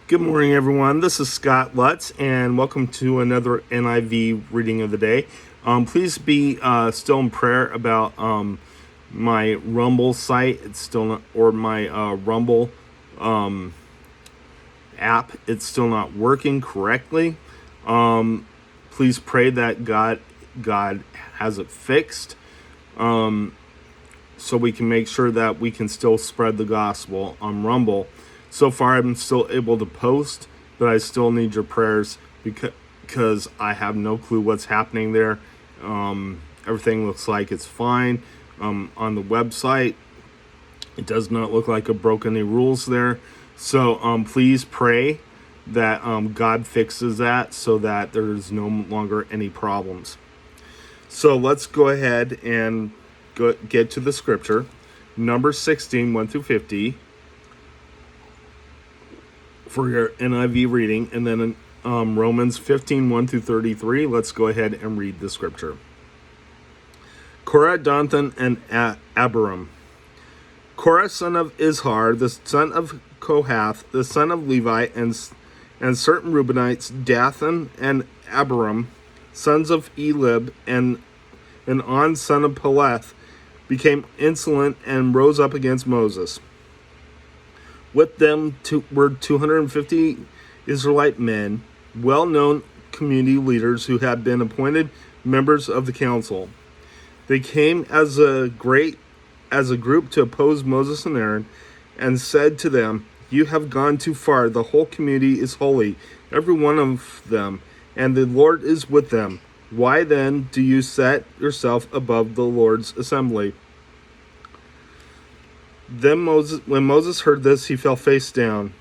Good morning, everyone. This is Scott Lutz, and welcome to another NIV reading of the day. Please be still in prayer about my Rumble site. It's still not, or my Rumble app. It's still not working correctly. Please pray that God has it fixed, so we can make sure that we can still spread the gospel on Rumble. So far, I'm still able to post, but I still need your prayers because I have no clue what's happening there. Everything looks like it's fine. On the website, it does not look like I broke any rules there. So please pray that God fixes that so that there's no longer any problems. So let's go ahead and get to the scripture. Numbers 16, 1 through 50. For your NIV reading, and then Romans 15, 1 through 33. Let's go ahead and read the scripture. Korah, Dathan, and Abiram. Korah, son of Izhar, the son of Kohath, the son of Levi, and certain Reubenites, Dathan and Abiram, sons of Elib, and On, son of Peleth, became insolent and rose up against Moses. With them were 250 Israelite men, well-known community leaders who had been appointed members of the council. They came as a group to oppose Moses and Aaron, and said to them, "You have gone too far. The whole community is holy, every one of them, and the Lord is with them. Why then do you set yourself above the Lord's assembly?" Then when Moses heard this, he fell face down.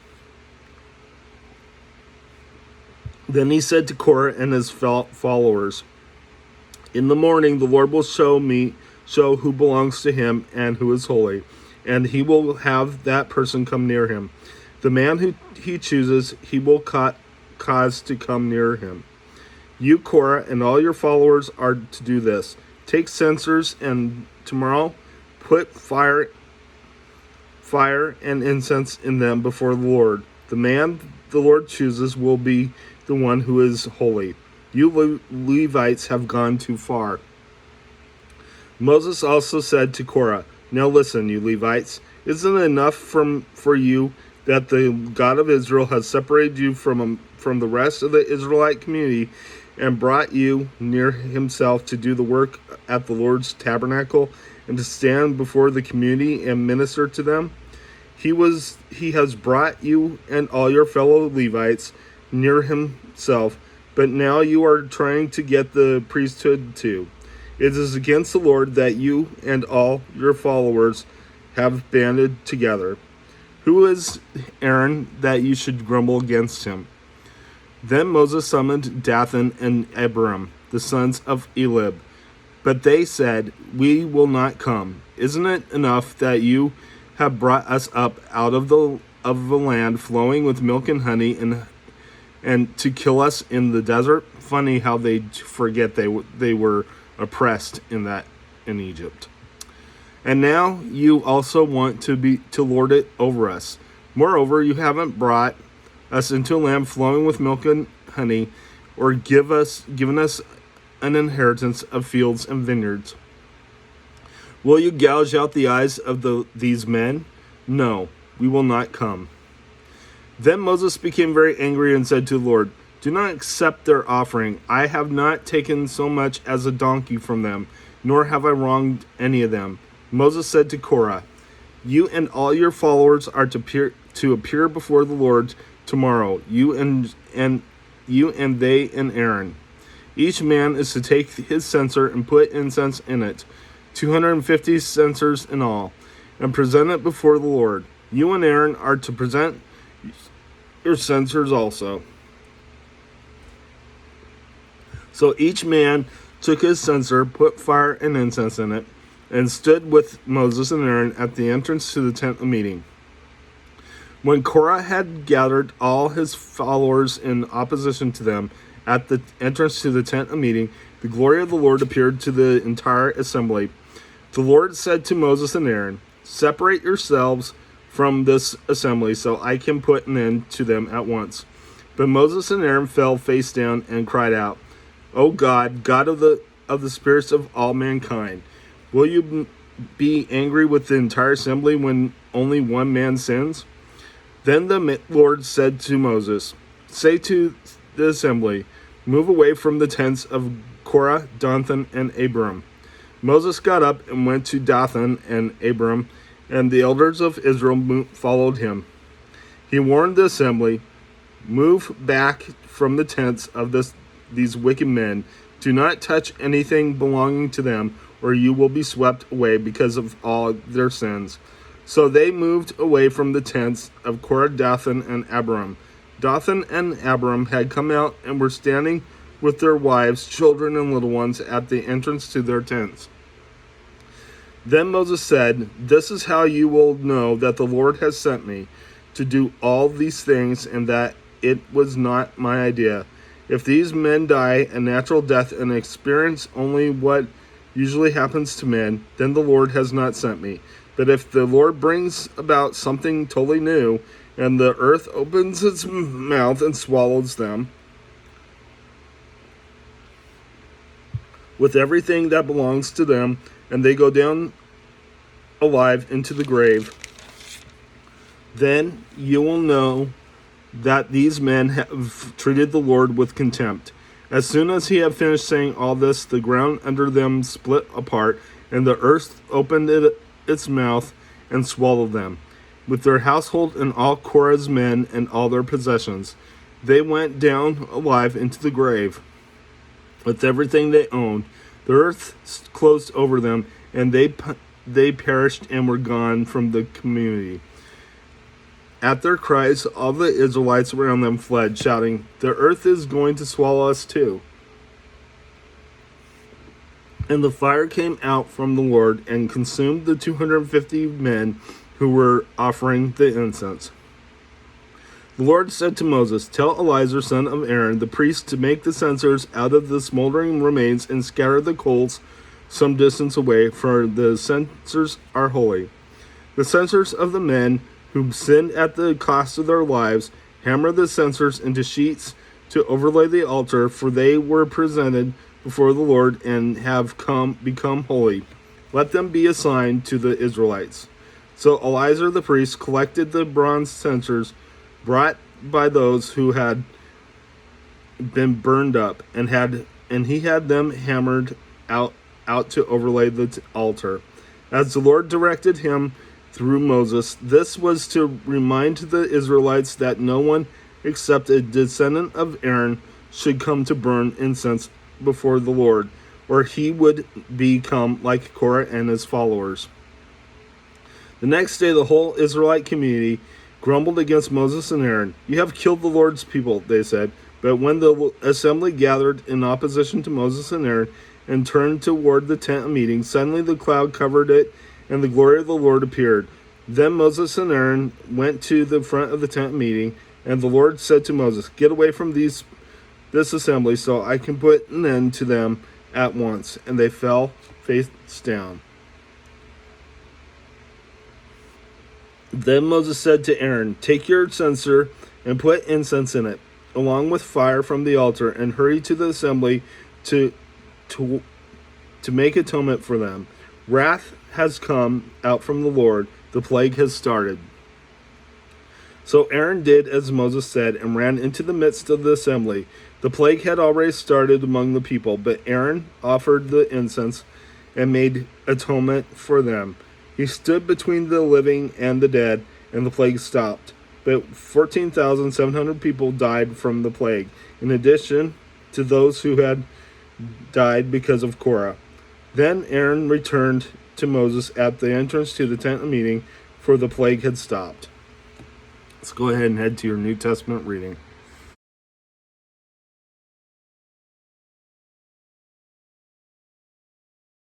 Then he said to Korah and his followers, "In the morning the Lord will show who belongs to him and who is holy, and he will have that person come near him. The man who he chooses, he will cause to come near him. You, Korah, and all your followers are to do this. Take censers, and tomorrow put fire and incense in them before the Lord. The man the Lord chooses will be the one who is holy. You Levites have gone too far." Moses also said to Korah, "Now listen, you Levites, isn't it enough for you that the God of Israel has separated you from the rest of the Israelite community and brought you near himself to do the work at the Lord's tabernacle and to stand before the community and minister to them? He has brought you and all your fellow Levites near himself, but now you are trying to get the priesthood too. It is against the Lord that you and all your followers have banded together. Who is Aaron that you should grumble against him?" Then Moses summoned Dathan and Abiram, the sons of Elib. But they said, "We will not come. Isn't it enough that you have brought us up out of the land flowing with milk and honey, and to kill us in the desert?" Funny how they forget they were oppressed in Egypt. "And now you also want to lord it over us. Moreover, you haven't brought us into a land flowing with milk and honey, or given us an inheritance of fields and vineyards. Will you gouge out the eyes of these men? No, we will not come." Then Moses became very angry and said to the Lord, "Do not accept their offering. I have not taken so much as a donkey from them, nor have I wronged any of them." Moses said to Korah, "You and all your followers are to appear before the Lord tomorrow, you and they and Aaron. Each man is to take his censer and put incense in it, 250 censers in all, and present it before the Lord. You and Aaron are to present your censers also." So each man took his censer, put fire and incense in it, and stood with Moses and Aaron at the entrance to the tent of meeting. When Korah had gathered all his followers in opposition to them at the entrance to the tent of meeting, the glory of the Lord appeared to the entire assembly. The Lord said to Moses and Aaron, "Separate yourselves from this assembly, so I can put an end to them at once." But Moses and Aaron fell face down and cried out, "O God, God of the spirits of all mankind, will you be angry with the entire assembly when only one man sins?" Then the Lord said to Moses, "Say to the assembly, move away from the tents of Korah, Dathan, and Abiram." Moses got up and went to Dathan and Abiram, and the elders of Israel followed him. He warned the assembly, "Move back from the tents of these wicked men. Do not touch anything belonging to them, or you will be swept away because of all their sins." So they moved away from the tents of Korah, Dathan, and Abiram. Dathan and Abiram had come out and were standing with their wives, children, and little ones at the entrance to their tents. Then Moses said, "This is how you will know that the Lord has sent me to do all these things, and that it was not my idea. If these men die a natural death and experience only what usually happens to men, then the Lord has not sent me. But if the Lord brings about something totally new, and the earth opens its mouth and swallows them, with everything that belongs to them, and they go down alive into the grave, then you will know that these men have treated the Lord with contempt." As soon as he had finished saying all this, the ground under them split apart, and the earth opened its mouth and swallowed them, with their household and all Korah's men and all their possessions. They went down alive into the grave, with everything they owned. The earth closed over them, and they perished and were gone from the community. At their cries, all the Israelites around them fled, shouting, "The earth is going to swallow us too." And the fire came out from the Lord and consumed the 250 men who were offering the incense. The Lord said to Moses, "Tell Eleazar, son of Aaron, the priest, to make the censers out of the smoldering remains and scatter the coals some distance away, for the censers are holy." The censers of the men who sinned at the cost of their lives hammer the censers into sheets to overlay the altar, for they were presented before the Lord and have become holy. Let them be a sign to the Israelites. So Eleazar the priest collected the bronze censers brought by those who had been burned up, and he had them hammered out to overlay the altar, as the Lord directed him through Moses. This was to remind the Israelites that no one except a descendant of Aaron should come to burn incense before the Lord, or he would become like Korah and his followers. The next day, the whole Israelite community grumbled against Moses and Aaron. "You have killed the Lord's people," they said. But when the assembly gathered in opposition to Moses and Aaron and turned toward the tent of meeting, suddenly the cloud covered it, and the glory of the Lord appeared. Then Moses and Aaron went to the front of the tent meeting, and the Lord said to Moses, "Get away from this assembly, so I can put an end to them at once." And they fell face down. Then Moses said to Aaron, "Take your censer and put incense in it, along with fire from the altar, and hurry to the assembly to make atonement for them. Wrath has come out from the Lord. The plague has started." So Aaron did as Moses said and ran into the midst of the assembly. The plague had already started among the people, but Aaron offered the incense and made atonement for them. He stood between the living and the dead, and the plague stopped. But 14,700 people died from the plague, in addition to those who had died because of Korah. Then Aaron returned to Moses at the entrance to the tent of meeting, for the plague had stopped. Let's go ahead and head to your New Testament reading.